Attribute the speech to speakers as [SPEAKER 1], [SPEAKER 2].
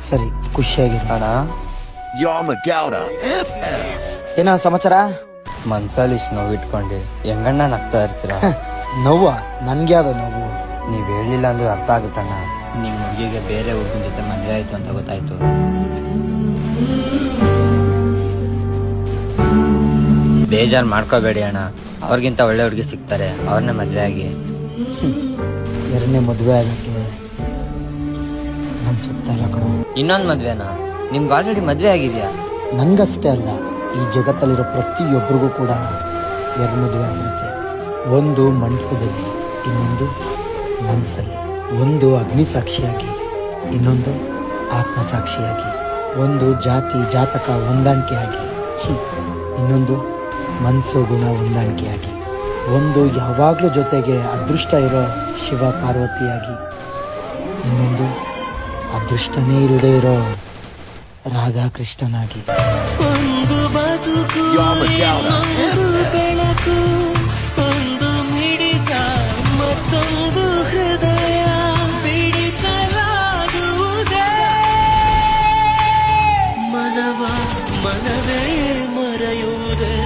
[SPEAKER 1] ಸರಿ, ಖುಷಿಯಾಗಿರು.
[SPEAKER 2] ಅಣ್ಣ,
[SPEAKER 1] ಏನೋ ಸಮಾಚಾರ?
[SPEAKER 2] ಮನ್ಸಲ್ಲಿ ಇಷ್ಟು ನೋವು ಇಟ್ಕೊಂಡು ಹೆಂಗಣ್ಣ ನಗ್ತಾ ಇರ್ತೀರ?
[SPEAKER 1] ನೋವ? ನನ್ಗೆ ಯಾವ್ದು ನೋವು?
[SPEAKER 2] ನೀವ್ ಹೇಳಿಲ್ಲ ಅಂದ್ರೆ ಅರ್ಥ ಆಗುತ್ತಣ್ಣ. ನಿಮ್ ಹುಡುಗಿಗೆ ಬೇರೆ ಹುಡುಗನ ಜೊತೆ ಮದ್ವೆ ಆಯ್ತು ಅಂತ ಗೊತ್ತಾಯ್ತು. ಬೇಜಾರ್ ಮಾಡ್ಕೋಬೇಡಿ ಅಣ್ಣ, ಅವ್ರಿಗಿಂತ ಒಳ್ಳೆ ಹುಡುಗಿ ಸಿಗ್ತಾರೆ, ಅವ್ರನ್ನೇ ಮದ್ವೆ ಆಗಿ.
[SPEAKER 1] ಎರಡನೇ ಮದುವೆ ಆಗಕ್ಕೆ ನನ್ ಸುತ್ತ ಇಲ್ಲ ಕಣೋ.
[SPEAKER 2] ಇನ್ನೊಂದ್ ಮದ್ವೆನಾ? ನಿಮ್ಗೆ ಆಲ್ರೆಡಿ ಮದ್ವೆ ಆಗಿದ್ಯಾ?
[SPEAKER 1] ನನ್ಗಷ್ಟೇ ಅಲ್ಲ, ಈ ಜಗತ್ತಲ್ಲಿರೋ ಪ್ರತಿಯೊಬ್ಬರಿಗೂ ಕೂಡ ಎರಡು ಮದುವೆ ಆಗಿರುತ್ತೆ. ಒಂದು ಮಂಟಪದಲ್ಲಿ, ಇನ್ನೊಂದು ಮನಸ್ಸಲ್ಲಿ. ಒಂದು ಅಗ್ನಿ ಸಾಕ್ಷಿಯಾಗಿ, ಇನ್ನೊಂದು ಆತ್ಮಸಾಕ್ಷಿಯಾಗಿ. ಒಂದು ಜಾತಿ ಜಾತಕ ಹೊಂದಾಣಿಕೆಯಾಗಿ, ಇನ್ನೊಂದು ಮನಸ್ಸು ಗುಣ ಹೊಂದಾಣಿಕೆಯಾಗಿ. ಒಂದು ಯಾವಾಗಲೂ ಜೊತೆಗೆ ಅದೃಷ್ಟ ಇರೋ ಶಿವ ಪಾರ್ವತಿಯಾಗಿ, ಇನ್ನೊಂದು ಅದೃಷ್ಟನೇ ಇಲ್ಲದೆ ಇರೋ ರಾಧಾಕೃಷ್ಣನಾಗಿ.
[SPEAKER 3] ಒಂದು ಬದುಕು, ಒಂದು ಬೆಳಕು, ಒಂದು ಮಿಡಿತ, ಮತ್ತೊಂದು ಹೃದಯ ಬಿಡಿಸಲಾಗುವುದೇ. ಮನವೇ ಮರೆಯುವುದೇ.